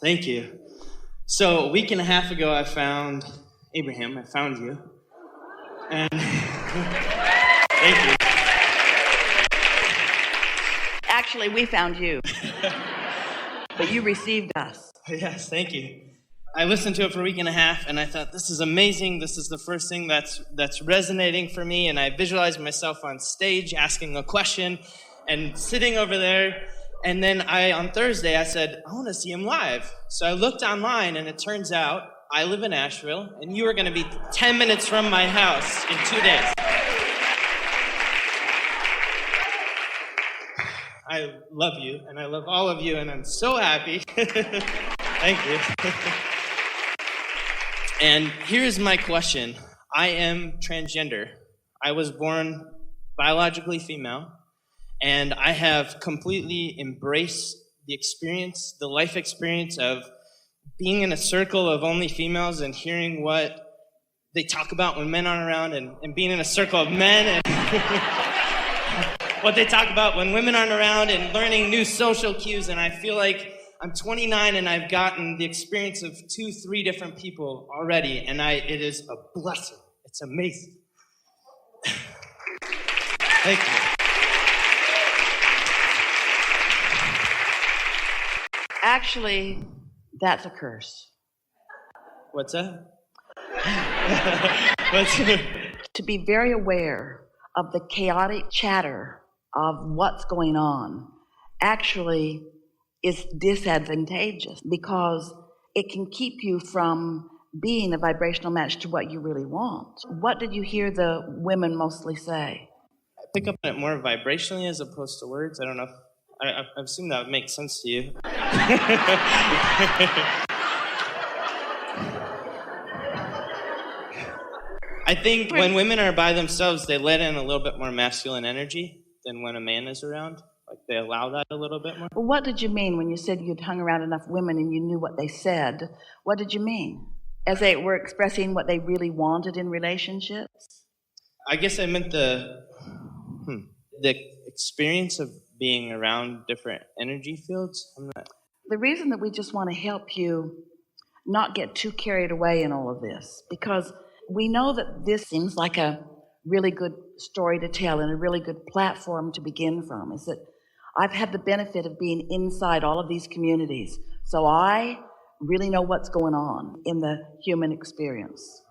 Thank you. So a week and a half ago, I found Abraham. I found you. And thank you. Actually, we found you. But you received us. Yes, thank you. I listened to it for a week and a half, and I thought, this is amazing. This is the first thing that's resonating for me. And I visualized myself on stage asking a question and sitting over there. And then on Thursday, I said, I want to see him live. So I looked online, and it turns out I live in Asheville, and you are going to be 10 minutes from my house in 2 days. I love you, and I love all of you, and I'm so happy. Thank you. And here's my question. I am transgender. I was born biologically female, and I have completely embraced the life experience of being in a circle of only females and hearing what they talk about when men aren't around, and being in a circle of men and what they talk about when women aren't around, and learning new social cues. And I feel like I'm 29 and I've gotten the experience of 2-3 different people already, and it is a blessing. It's amazing. Thank you. Actually, that's a curse. What's that? To be very aware of the chaotic chatter of what's going on actually is disadvantageous, because it can keep you from being a vibrational match to what you really want. What did you hear the women mostly say? I pick up on it more vibrationally as opposed to words. I don't know. I assume that would make sense to you. I think when women are by themselves, they let in a little bit more masculine energy than when a man is around. Like, they allow that a little bit more. Well, what did you mean when you said you'd hung around enough women and you knew what they said? What did you mean? As they were expressing what they really wanted in relationships? I guess I meant the experience of being around different energy fields. The reason that we just want to help you not get too carried away in all of this, because we know that this seems like a really good story to tell and a really good platform to begin from, is that I've had the benefit of being inside all of these communities, so I really know what's going on in the human experience.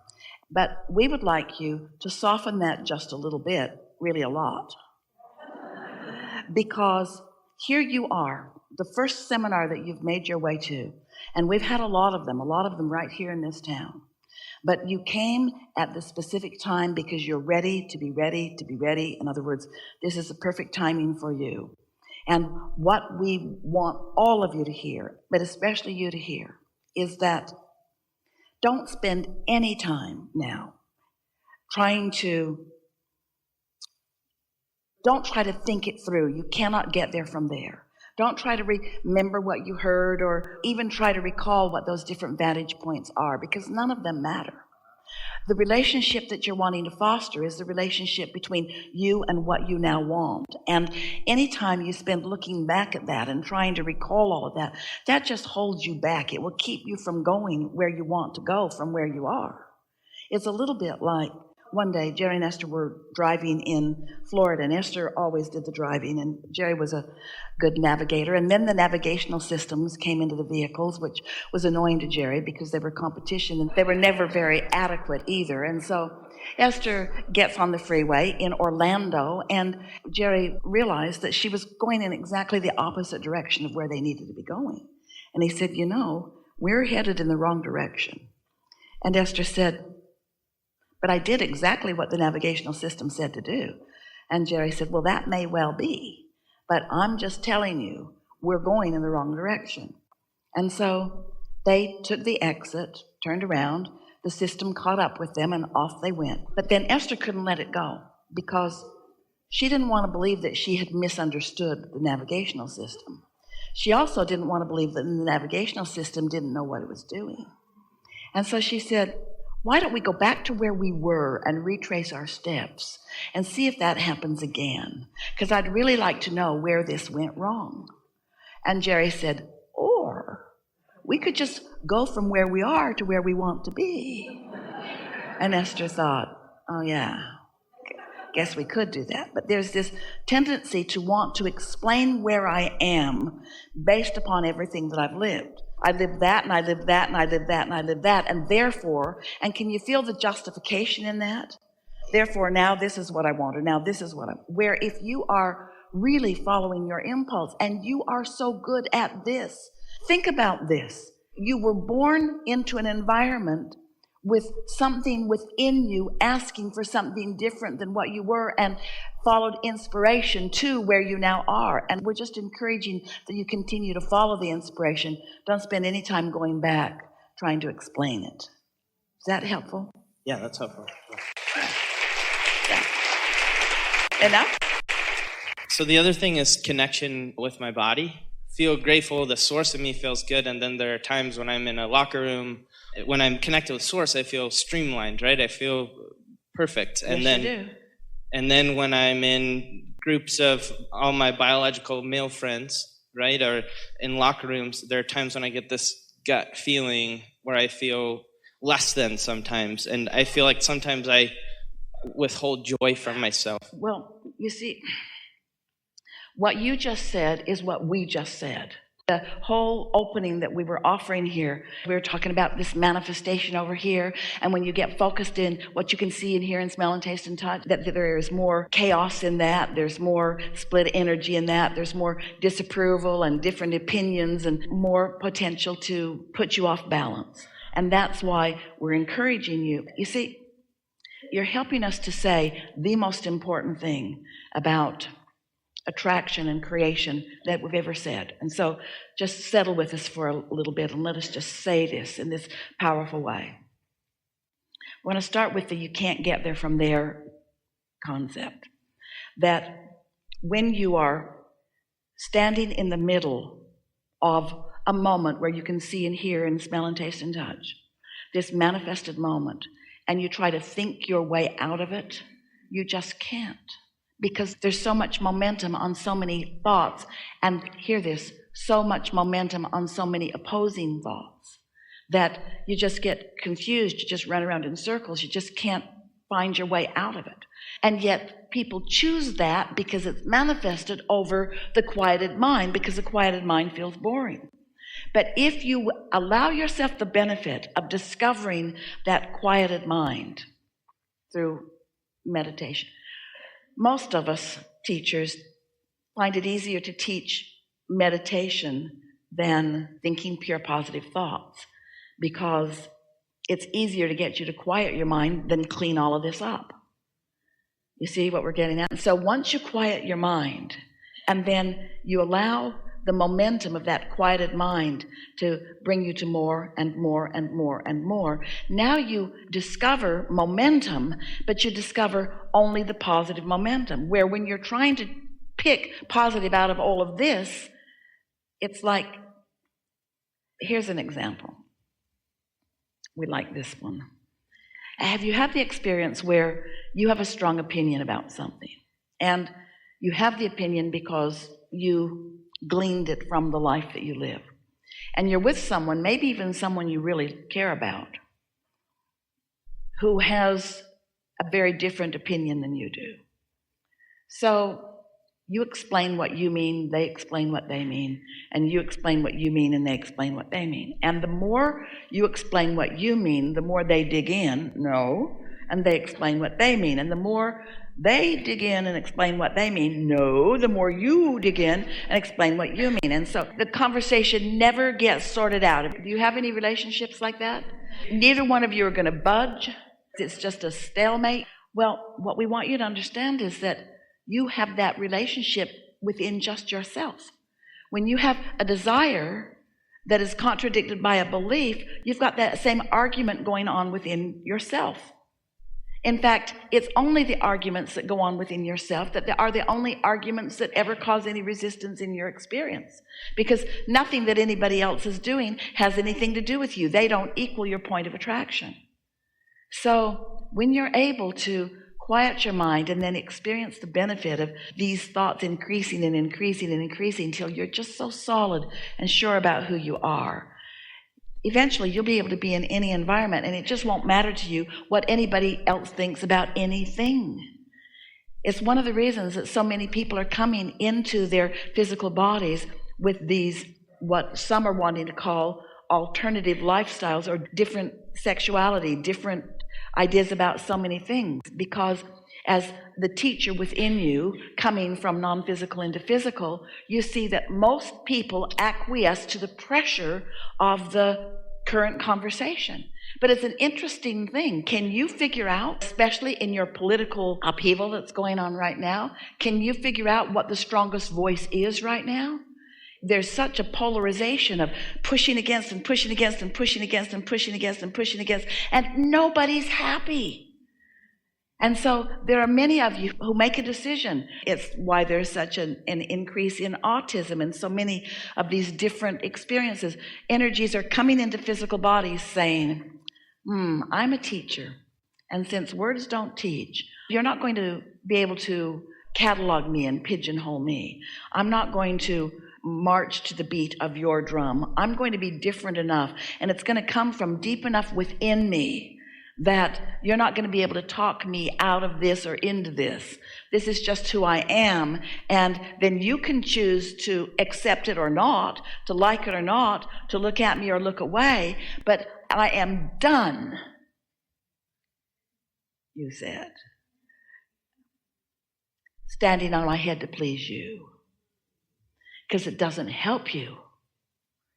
But we would like you to soften that just a little bit, really a lot. Because here you are, the first seminar that you've made your way to, and we've had a lot of them right here in this town. But you came at the specific time because you're ready to be ready to be ready. In other words, this is the perfect timing for you. And what we want all of you to hear, but especially you to hear, is that don't spend any time now don't try to think it through. You cannot get there from there. Don't try to remember what you heard or even try to recall what those different vantage points are, because none of them matter. The relationship that you're wanting to foster is the relationship between you and what you now want. And anytime you spend looking back at that and trying to recall all of that, that just holds you back. It will keep you from going where you want to go from where you are. It's a little bit like one day, Jerry and Esther were driving in Florida, and Esther always did the driving, and Jerry was a good navigator. And then the navigational systems came into the vehicles, which was annoying to Jerry because they were competition, and they were never very adequate either. And so Esther gets on the freeway in Orlando, and Jerry realized that she was going in exactly the opposite direction of where they needed to be going. And he said, you know, we're headed in the wrong direction. And Esther said, but I did exactly what the navigational system said to do. And Jerry said, well, that may well be, but I'm just telling you, we're going in the wrong direction. And so they took the exit, turned around, the system caught up with them, and off they went. But then Esther couldn't let it go because she didn't want to believe that she had misunderstood the navigational system. She also didn't want to believe that the navigational system didn't know what it was doing. And so she said, why don't we go back to where we were and retrace our steps and see if that happens again? Because I'd really like to know where this went wrong. And Jerry said, or we could just go from where we are to where we want to be. And Esther thought, oh yeah, guess we could do that. But there's this tendency to want to explain where I am based upon everything that I've lived. I lived that, and I lived that, and I lived that, and I lived that, and therefore, and can you feel the justification in that? Therefore, now this is what I want, or now this is what where if you are really following your impulse, and you are so good at this, think about this. You were born into an environment with something within you asking for something different than what you were, and followed inspiration to where you now are. And we're just encouraging that you continue to follow the inspiration. Don't spend any time going back trying to explain it. Is that helpful? Yeah, that's helpful. Yeah. Enough? So the other thing is connection with my body. Feel grateful, the source of me feels good, and then there are times when I'm in a locker room, when I'm connected with source, I feel streamlined, right? I feel perfect. And yes, you do. And then when I'm in groups of all my biological male friends, right, or in locker rooms, there are times when I get this gut feeling where I feel less than sometimes, and I feel like sometimes I withhold joy from myself. Well, you see, what you just said is what we just said. The whole opening that we were offering here, we were talking about this manifestation over here, and when you get focused in what you can see and hear and smell and taste and touch, that there is more chaos in that, there's more split energy in that, there's more disapproval and different opinions and more potential to put you off balance. And that's why we're encouraging you. You see, you're helping us to say the most important thing about attraction and creation that we've ever said. And so just settle with us for a little bit and let us just say this in this powerful way. We're going to start with the you can't get there from there concept. That when you are standing in the middle of a moment where you can see and hear and smell and taste and touch, this manifested moment, and you try to think your way out of it, you just can't. Because there's so much momentum on so many thoughts, and hear this, so much momentum on so many opposing thoughts that you just get confused, you just run around in circles, you just can't find your way out of it. And yet people choose that because it's manifested over the quieted mind, because the quieted mind feels boring. But if you allow yourself the benefit of discovering that quieted mind through meditation, most of us teachers find it easier to teach meditation than thinking pure positive thoughts, because it's easier to get you to quiet your mind than clean all of this up. You see what we're getting at? So once you quiet your mind, and then you allow the momentum of that quieted mind to bring you to more and more and more and more, now you discover momentum, but you discover only the positive momentum, where when you're trying to pick positive out of all of this, it's like, here's an example. We like this one. Have you had the experience where you have a strong opinion about something, and you have the opinion because you gleaned it from the life that you live, and you're with someone, maybe even someone you really care about, who has a very different opinion than you do. So you explain what you mean, they explain what they mean, and you explain what you mean and they explain what they mean. And the more you explain what you mean, the more they dig in, no, and they explain what they mean. And the more they dig in and explain what they mean, no, the more you dig in and explain what you mean. And so the conversation never gets sorted out. Do you have any relationships like that? Neither one of you are going to budge. It's just a stalemate. Well, what we want you to understand is that you have that relationship within just yourself. When you have a desire that is contradicted by a belief, you've got that same argument going on within yourself. In fact, it's only the arguments that go on within yourself that are the only arguments that ever cause any resistance in your experience, because nothing that anybody else is doing has anything to do with you. They don't equal your point of attraction. So when you're able to quiet your mind and then experience the benefit of these thoughts increasing and increasing and increasing until you're just so solid and sure about who you are, eventually you'll be able to be in any environment, and it just won't matter to you what anybody else thinks about anything. It's one of the reasons that so many people are coming into their physical bodies with these, what some are wanting to call alternative lifestyles or different sexuality, different ideas about so many things, because as the teacher within you, coming from non-physical into physical, you see that most people acquiesce to the pressure of the current conversation. But it's an interesting thing. Can you figure out, especially in your political upheaval that's going on right now, can you figure out what the strongest voice is right now? There's such a polarization of pushing against and pushing against and pushing against and pushing against and pushing against, and nobody's happy. And so there are many of you who make a decision. It's why there's such an increase in autism and so many of these different experiences. Energies are coming into physical bodies saying, I'm a teacher, and since words don't teach, you're not going to be able to catalog me and pigeonhole me. I'm not going to march to the beat of your drum. I'm going to be different enough, and it's going to come from deep enough within me that you're not going to be able to talk me out of this or into this. This is just who I am, and then you can choose to accept it or not, to like it or not, to look at me or look away, but I am done, you said, standing on my head to please you, because it doesn't help you.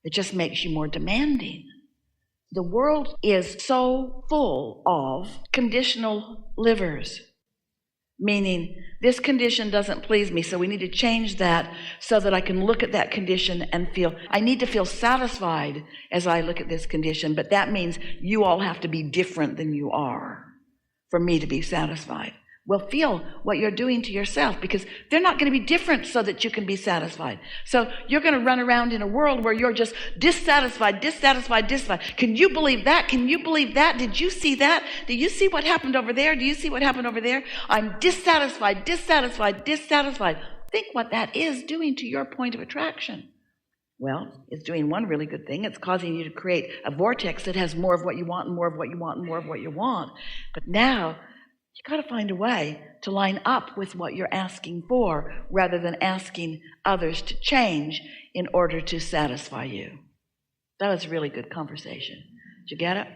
It just makes you more demanding. The world is so full of conditional livers, meaning this condition doesn't please me, so we need to change that so that I can look at that condition and feel, I need to feel satisfied as I look at this condition, but that means you all have to be different than you are for me to be satisfied. Well, feel what you're doing to yourself, because they're not going to be different so that you can be satisfied. So you're going to run around in a world where you're just dissatisfied. Can you believe that? Can you believe that? Did you see that? Do you see what happened over there? Do you see what happened over there? I'm dissatisfied. Think what that is doing to your point of attraction. Well, it's doing one really good thing. It's causing you to create a vortex that has more of what you want and more of what you want and more of what you want. But now, you got to find a way to line up with what you're asking for rather than asking others to change in order to satisfy you. That was a really good conversation. Did you get it?